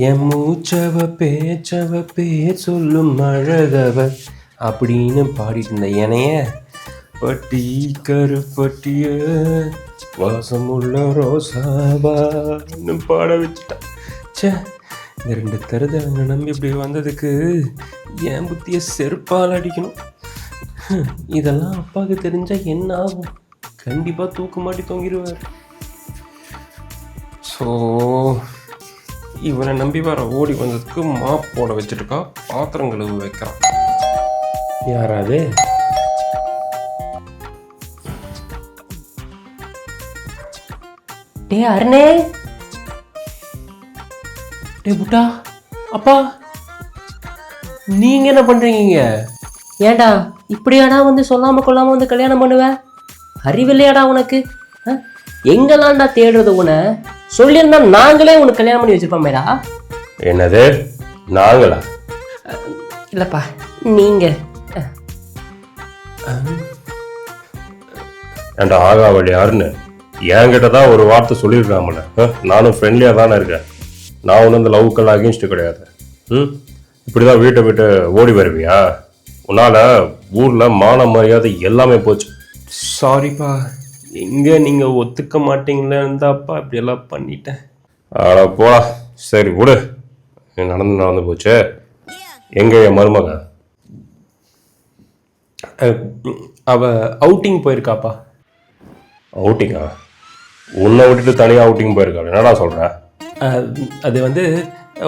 என் மூச்சவ பேச்சவ பேர் சொல்லும் அழகவ அப்படின்னு பாடிட்டு இருந்த என்னைய பட்டி கருப்பட்டிய வாசமுள்ள ரோசாவான்னு பாட வச்சுட்டான். சே, இந்த 2 தருதவங்க நம்பி இப்படி வந்ததுக்கு என் புத்திய செருப்பால் அடிக்கணும். இதெல்லாம் அப்பாவுக்கு தெரிஞ்சா என்ன ஆகும்? கண்டிப்பாக தூக்கு மாட்டி தொங்கிடுவார். ஸோ இவனை நம்பி வர ஓடி வந்ததுக்கு மாப் போட வச்சுருக்கா, பாத்திரம் கழுவு வைக்கிறான். யாராவது டே அருணே, டே புட்டா, அப்பா நீங்க என்ன பண்றீங்க? ஏண்டா இப்படியாடா வந்து சொல்லாம கொள்ளாம வந்து கல்யாணம் பண்ணுவ? அறிவில்லையாடா உனக்கு? எங்கெல்லாம்டா தேடுறது உன? சொல்லியிருந்தா நாங்களே உனக்கு கல்யாணம் பண்ணி வச்சிருப்போமேடா. என்னது நாங்களா? இல்லப்பா நீங்க. ஏன்டா ஆகாவளி யாருன்னு என்கிட்ட தான் ஒரு வார்த்தை சொல்லியிருக்காமல. நானும் ஃப்ரெண்ட்லியாக தானே இருக்கேன். நான் ஒன்றும் இந்த லவ்க்கெல்லாம் அகேன்ஸ்ட்டு கிடையாது. இப்படிதான் வீட்டை விட்டு ஓடி வருவியா? உன்னால் ஊரில் மான மரியாதை எல்லாமே போச்சு. சாரிப்பா, எங்கே நீங்கள் ஒத்துக்க மாட்டீங்களே இருந்தாப்பா இப்படியெல்லாம் பண்ணிட்டேன். ஆட போடா. சரி விடு, நடந்து போச்சு. எங்கே என் மருமக? அவ அவுட்டிங் போயிருக்காப்பா. அவுட்டிங்கா? உன்னை விட்டுட்டு தனியாக அவுட்டிங் போயிருக்கா? என்னடா சொல்கிற? அது வந்து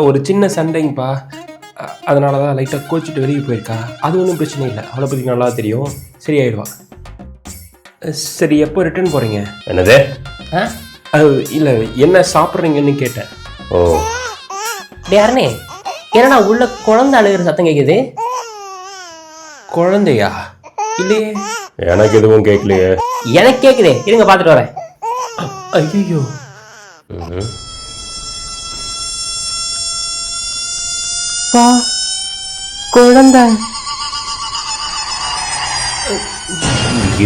ஒரு சின்ன சண்டைங்கப்பா, அதனால தான் லைட்டாக கோச்சிட்டு வெளியே போயிருக்கா. அது ஒன்றும் பிரச்சனை இல்லை, அவளை பற்றி நல்லா தெரியும், சரியாயிடுவா. சரி, எப்போ ரிட்டர்ன் போகிறீங்க? என்னது? இல்லை, என்ன சாப்பிட்றீங்கன்னு கேட்டேன். ஓ யாருனே, என்னடா உள்ள குழந்தை அழுகிற சத்தம் கேட்குது? குழந்தையா? இல்லையே, எனக்கு எதுவும் கேட்கலையே. எனக்கு கேட்குதே, இருங்க பார்த்துட்டு வரேன். ஐயோ, குழந்தை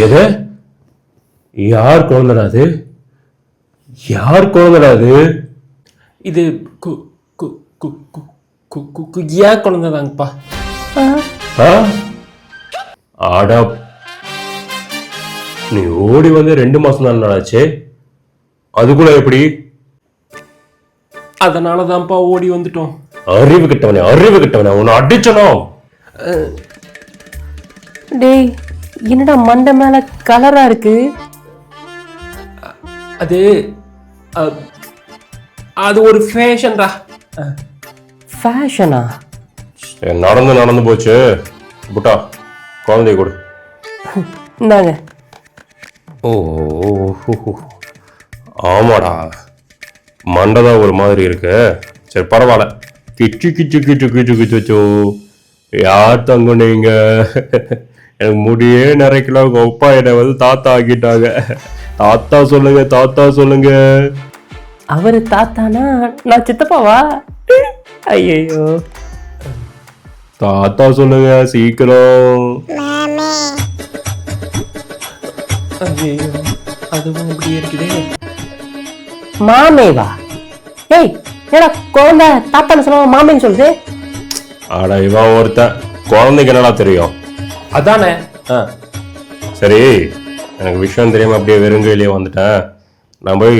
எது? யார் குழந்தைடா அது? யார் குழந்தைடா அது? இது ஏன் குழந்தைதாங்கப்பா. ஆடா, நீ ஓடி வந்து 2 மாசம் தான் ஆச்சு, அதுக்குள்ள எப்படி? அதனாலதான்ப்பா ஓடி வந்துட்டோம். அறிவு கிட்டவனே உன்னை அடிச்சனும். டேய், என்னடா மண்டை மேல கலரா இருக்கு? அது ஒரு ஃபேஷன்டா. ஃபேஷனா? நடந்து போச்சு. புட்டா, குழந்தைய கொடு. இந்தாங்க. ஓ ஆமாடா, மண்டை ஒரு மாதிரி இருக்கு. சரி பரவாயில்ல. கிச்சு கிச்சு கிச்சு கிச்சு கிச்சு. யார் தங்க நீங்க? எனக்கு முடியே நிறைக்கல. உங்க அப்பா என்னை வந்து தாத்தா ஆக்கிட்டாங்க. தாத்தா சொல்லுங்க. அவரு தாத்தானா நான் சித்தப்பாவா? ஐயோ, தாத்தா சொல்லுங்க சீக்கிரம். ஐயோ, அதுவும் இப்படி இருக்குதே. மாமேவா? ஏய், ஏடா குழந்தை தாத்தான்னு சொல்லுவா மாமேன்னு சொல்லுது? ஆடா, இவன் ஒருத்தன் குழந்தைக்கு என்னடா தெரியும்? அதானே. சரி, எனக்கு விஷயம் தெரியாம அப்படியே வெறுங்கையிலேயே வந்துட்டேன். நான் போய்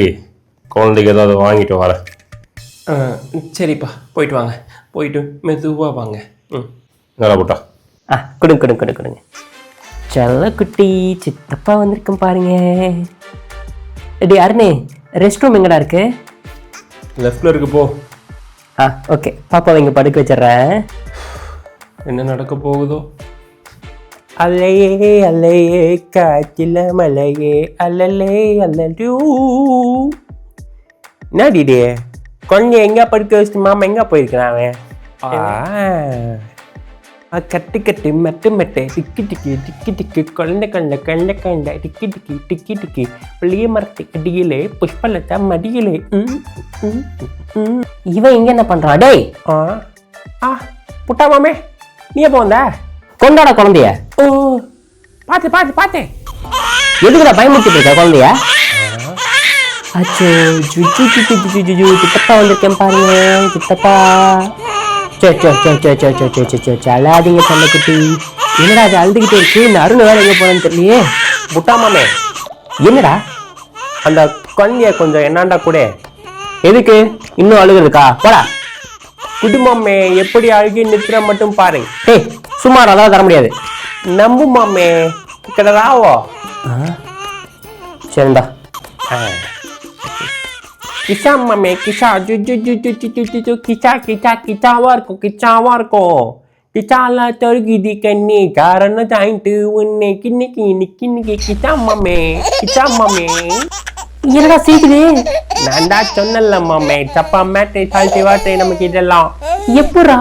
குழந்தைக்கு ஏதாவது வாங்கிட்டு வரேன். சரிப்பா, போயிட்டு வாங்க. போயிட்டு மெதுவா வாங்க. நல்லா போட்டா. கொடுங்க. செல்ல குட்டி, சித்தப்பா வந்திருக்கேன் பாருங்க. டி அருணே, ரெஸ்ட் ரூம் எங்கடா இருக்கு? லெஃப்ட்ல இருக்கு, போ. ஓகே, பாப்பாவை இங்கே படுக்க வச்சிடுறேன். என்ன நடக்க போகுதோ? அலையே காற்றில மலையே அல்லலே அல்லூ. என்ன டிடி, கொஞ்சம் எங்கே படுக்க வச்சுட்டு மாமா எங்கே போயிருக்கிறான்? கட்டு மெட்டு டிக்கி குழந்தை டிக்கி புளிய மரத்தை அடியிலே புஷ்பலத்தா மடியிலே. இவன் இங்க என்ன பண்றான்? டேய், புட்டா மாமே, நீ எப்போ வந்த? கொண்டாட குழந்தைய. ஓ, பாத்து எதுக்குடா பயமுறுத்திட்டு இருக்க குழந்தைய? அச்சோ சித்தப்பா வந்திருக்கேன் பாருங்க சித்தப்பா. அழாதீங்க சண்டைக்குட்டி. என்னடா அது அழுதுகிட்டே இருக்கு? இந்த அருண் வேற எங்க போனேன்னு தெரியலையே. முட்டாமாமே, என்னடா அந்த குழந்தைய கொஞ்சம் என்னாண்டா கூட. எதுக்கு இன்னும் அழுகுதுக்கா? போடா. குடும்பமே எப்படி அழுகி நிற்கிற மட்டும் பாருங்க. டேய் சும்மா அதான் தர முடியாது. நம்பு மாமே, ఇక్కడ రావో. சரிண்டா. கிஷா மாமே, கிஷா ஜு ஜு ஜு ஜு ஜு ஜு ஜு ஜு கிச்சா கிச்சா கிச்சாவா இருக்கும். கிச்சால தொருகிதி கண்ணி காரணம் தாயிட்டு உன்னை கிண்ணிக்கு கிச்சா மாமே. என்னடா சீக்குது? நான் தான் சொன்னல மாமே, சப்பா மேட்டை சால்ட்டி வாட்டை நமக்கு இதெல்லாம். எப்படா?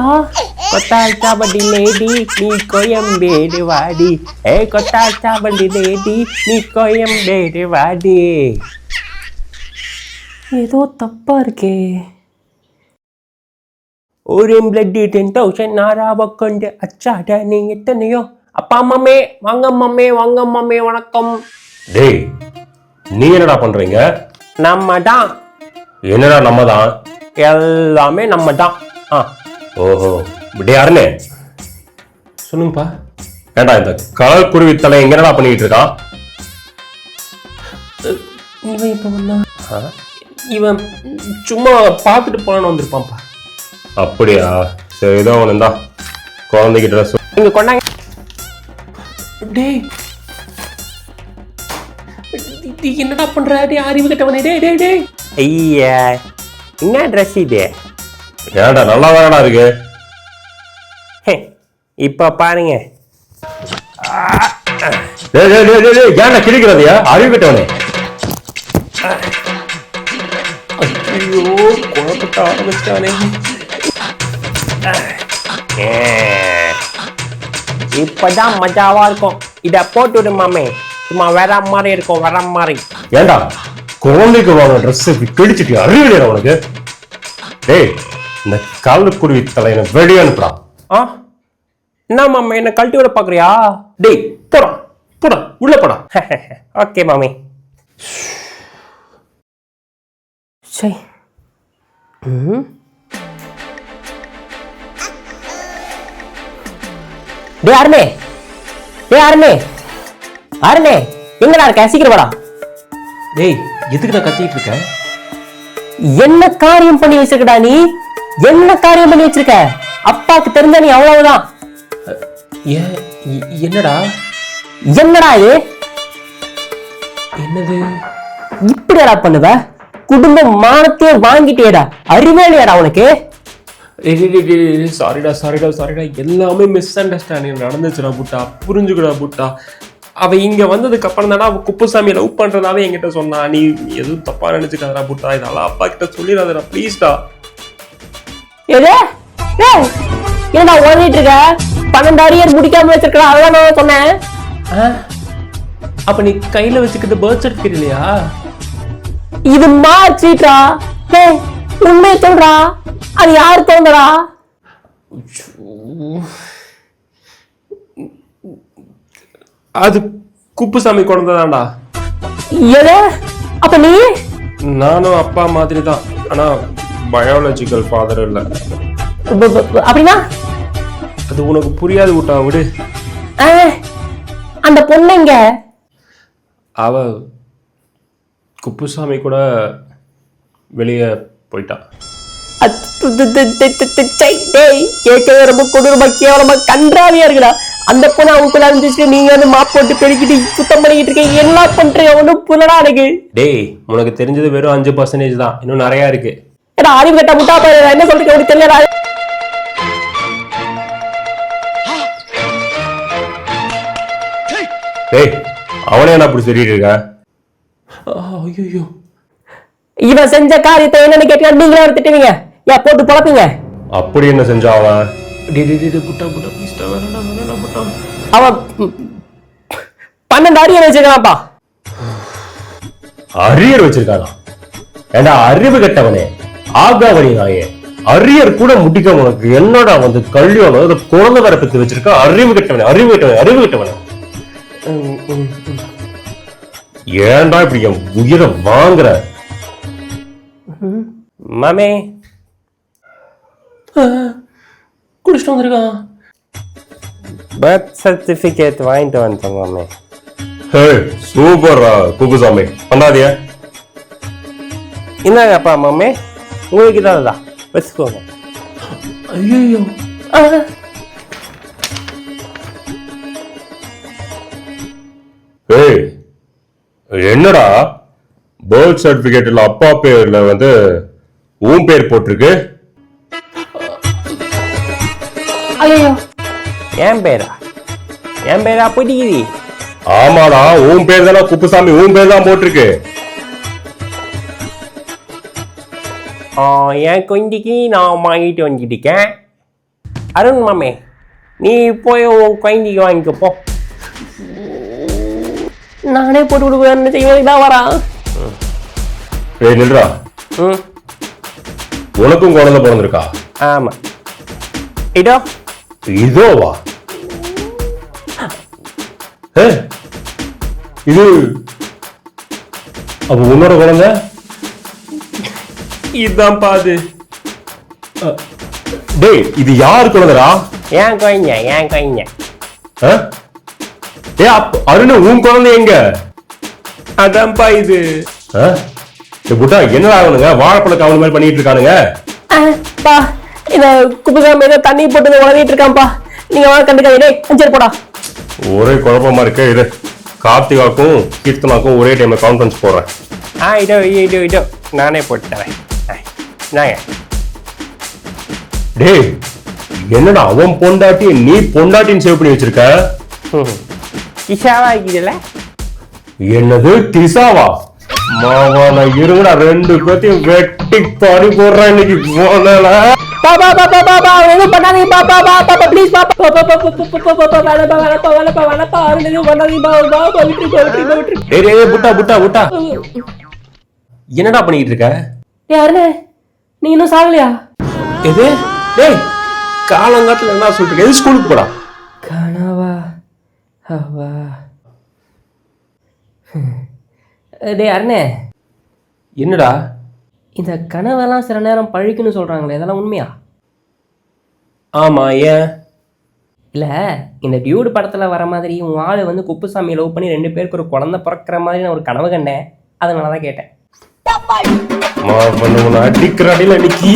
கொத்தால் சாவடி லேடி நீ கோயம்பேடு வாடி. கொத்தால் சாவடி லேடி நீ கோயம்பேடு வாடி. ஏதோ தப்பா இருக்கே. ஒரு பிளட் 10,000 ஆறாவ கொண்டு அச்சாட நீ எத்தனையோ. அப்பா மாமே வாங்க மாமே வணக்கம். டேய் நீ என்னடா பண்றீங்க? நம்ம தான் என்னடா நம்ம தான்? எல்லாமே நம்ம தான். ஓஹோ டே அருணே சொல்லுங்கப்பா. ஏண்டா இந்த கலர் குருவி தலை என்னடா பண்ணிட்டு இருக்கான்? இவன் இப்ப வந்தா இவன் சும்மா பார்த்துட்டு போலான்னு வந்திருப்பான்ப்பா. அப்படியா? சரி ஏதோ ஒன்று தான் குழந்தைக்கு ட்ரெஸ். இங்க கொண்டாங்க. டேய் என்னடா பண்ற? அறிவு கட்டவனே. டேய் ஐயா என்ன ட்ரெஸ் இது? ஏன்டா நல்லா தானடா இருக்கு. இப்ப பாருங்க. ஏன்டா கிழிக்கிறதையா அறிவு கட்டவனே? ஐயோ குழப்பத்த ஆரம்பிச்சிட்டானே. இப்பதான் மஜாவா இருக்கும். இத போட்டு விடு மாமே, சும்மா வேற மாதிரி இருக்கும். வர மாதிரி. ஏன்டா குழந்தைக்கு வாங்க ட்ரெஸ் கிழிச்சிட்டு அறிவியல உனக்கு? டேய் இந்த கலர் குருவி தலையை வெளியே அனுப்புறா. என்ன மாமே என்ன கழட்டி விட பாக்குறியா? டேய் போடா உள்ள போடா. ஓகே மாமே. சரி. டேய் அருணே எங்கடா இருக்க? சீக்கிரம் வாடா. டேய் எதுக்கு நான் கத்திட்டு இருக்கேன்? என்ன காரியம் பண்ணி வச்சிருக்கடா நீ? என்ன காரியம் பண்ணி வச்சிருக்க? அப்பாக்கு தெரிஞ்ச நீ அவ்வளவுதான். என்னடா இது? என்னது? இப்படியாடா பண்ணுவ? குடும்பம் மானத்தையே வாங்கிட்டேடா. அறிவேலையாடா உனக்கு? சாரிடா. எல்லாமே மிஸ் அண்டர்ஸ்டாண்டிங் நடந்துச்சுடா புட்டா. புரிஞ்சுக்கடா புட்டா. அவ இங்க வந்ததுக்கு அப்புறம் தானே அவ குப்புசாமி லவ் பண்றதாவே என்கிட்ட சொன்னா. நீ எதுவும் தப்பா நினைச்சுக்காதடா புட்டா. இதெல்லாம் அப்பா கிட்ட சொல்லிடாதடா ப்ளீஸ்டா. என்னடா ஓடிட்டு இருக்க? 12 அரியர் முடிக்காம வச்சிருக்கா. அதான் நான் சொன்னேன். அப்ப நீ கையில வச்சுக்கிறது பர்த் சர்டிபிகேட் இல்லையா? இது மார்க்ஷீட்டா? உண்மையை சொல்றா. அது யாரு தோன்றா? அது குப்புசாமி குழந்தைதான்டா. எது? அப்ப நீ? நானும் அப்பா மாதிரி தான், ஆனா பயாலஜிக்கல் ஃபாதர் இல்ல. அப்படின்னா அது உனக்கு புரியாது விட்டா. விடு. அந்த பொண்ணுங்க அவ குப்புசாமி கூட வெளியே போயிட்டா. கேட்கவே ரொம்ப கொடூரமா கேவலமா கன்றாவியா இருக்குடா. அந்த பொண்ணு அவங்களுக்குள்ள இருந்துச்சு. நீங்க வந்து மாப் போட்டு பெருக்கிட்டு சுத்தம் பண்ணிக்கிட்டு இருக்கீங்க. என்ன பண்றீங்க? ஒன்னும் புலடா எனக்கு. டேய் உனக்கு தெரிஞ்சது வெறும் 5% தான். இன்னும் நிறைய இருக்கு. அறிவு கட்ட முட்டா பாரு. என்ன சொல்றீங்க? உனக்கு தெரியல. டேய் அவனே என்ன அப்படி சொல்லிட்டு இருக்க? ஐயோ இவன் செஞ்ச காரியத்தை என்னன்னு கேட்டா நீங்களே திட்டுவீங்க. ஏன் போட்டு பொழப்பீங்க? அப்படி என்ன செஞ்சா அவன்? அவன் 12 அரியர் வச்சிருக்கான்ப்பா. அரியர் வச்சிருக்கானா? ஏண்டா அறிவு கட்டவனே, ஆகாவரி நாயே, அரியர் கூட முடிக்க உனக்கு என்னடா வந்து கல்யாணம் குழந்தை வேற பத்தி வச்சிருக்க? அறிவு கட்டவனே. ஏன்டா இப்படி என் உயிரை வாங்குற? மாமே குடிச்சிட்டு வந்திருக்கான். பர்த் சர்டிஃபிகேட் வாங்கிட்டு வந்துட்டோம் மாமே. ஹே சூப்பர் குப்புசாமி பண்ணாதியா. இந்தாங்கப்பா மாமே, உங்களுக்கு தான் வச்சுக்கோங்க. ஐயோ ஏய் என்னடா பர்த் சர்டிபிகேட்ல அப்பா பேர்ல வந்து உன் பேர் போட்டிருக்கு. ஐயோ என் பேரா பிடிக்குது. ஆமாடா உன் பேர் தானே குப்புசாமி, உன் பேர் தான் போட்டிருக்கு. என் குழந்தைக்கு நான் வாங்கிட்டு வந்துட்டேன். அருண் மாமே, நீ போய் உன் குழந்தைக்கு வாங்கிக்க போ. நானே போட்டு கொடுக்குறேன்னு செய்வதுக்கு தான் வரான். ஏய் நில்றா, ம் உனக்கும் குழந்தை பிறந்திருக்கா? ஆமாம். இதோ இதோவா? ஏ இது அப்ப உன்னோட குழந்தை? இதுதான் பாது. டேய் இது யாரு குழந்தைடா? ஏன் குழந்தை. ஆ? ஏ அருண் உன் குழந்தை எங்க? அதான்ப்பா இது. ஆ? ஏய் புட்டா என்னடா ஆகணுங்க, வாழைப்பழக்கு அவன மாதிரி பண்ணிட்டு இருக்கானுங்க. பா இந்த குப்புசாமி ஏதோ தண்ணி போட்டு உடனிட்டு இருக்கான்ப்பா. நீங்க வாங்க கண்டுக்காதே. அஞ்சல் போடா. ஒரே குழப்பமா இருக்கு. இது கார்த்திகாக்கும் கீர்த்தனாக்கும் ஒரே டைம்ல கான்ஃபரன்ஸ் போடுறேன். இதோ நானே போட்டு தரேன். நாங்க டேய் என்னடா அவன் பொண்டாட்டி நீ பொண்டாட்டின்னு சேவ் பண்ணி வச்சிருக்க? கிஷாவா இருக்குதுல்ல? என்னது திசாவா? மாவான இருங்கடா, ரெண்டு பேத்தையும் வெட்டி பாடி போடுறேன் இன்னைக்கு போனல. பாப்பா எதுவும் பண்ணாதீங்க. பாப்பா ப்ளீஸ் பாப்பா டேய் புட்டா என்னடா பண்ணிட்டு இருக்க? யாருன்னு நீ இன்னும் சாகலையா? எது? டேய் காலங்காத்துல என்ன சொல்லிட்டு எது ஸ்கூலுக்கு போடா. கனவா அவா? டேய் அருணே, என்னடா? இந்த கனவெல்லாம் சில நேரம் பழிக்குன்னு சொல்றாங்களே, இதெல்லாம் உண்மையா? ஆமா, ஏன்? இல்ல இந்த டியூடு படத்துல வர மாதிரி உன் ஆளு வந்து குப்புசாமி லவ் பண்ணி 2 பேருக்கு ஒரு குழந்தை பிறக்கிற மாதிரி நான் ஒரு கனவு கண்டேன். அதனாலதான் கேட்டேன். அடிக்கிற அடியில இன்னைக்கு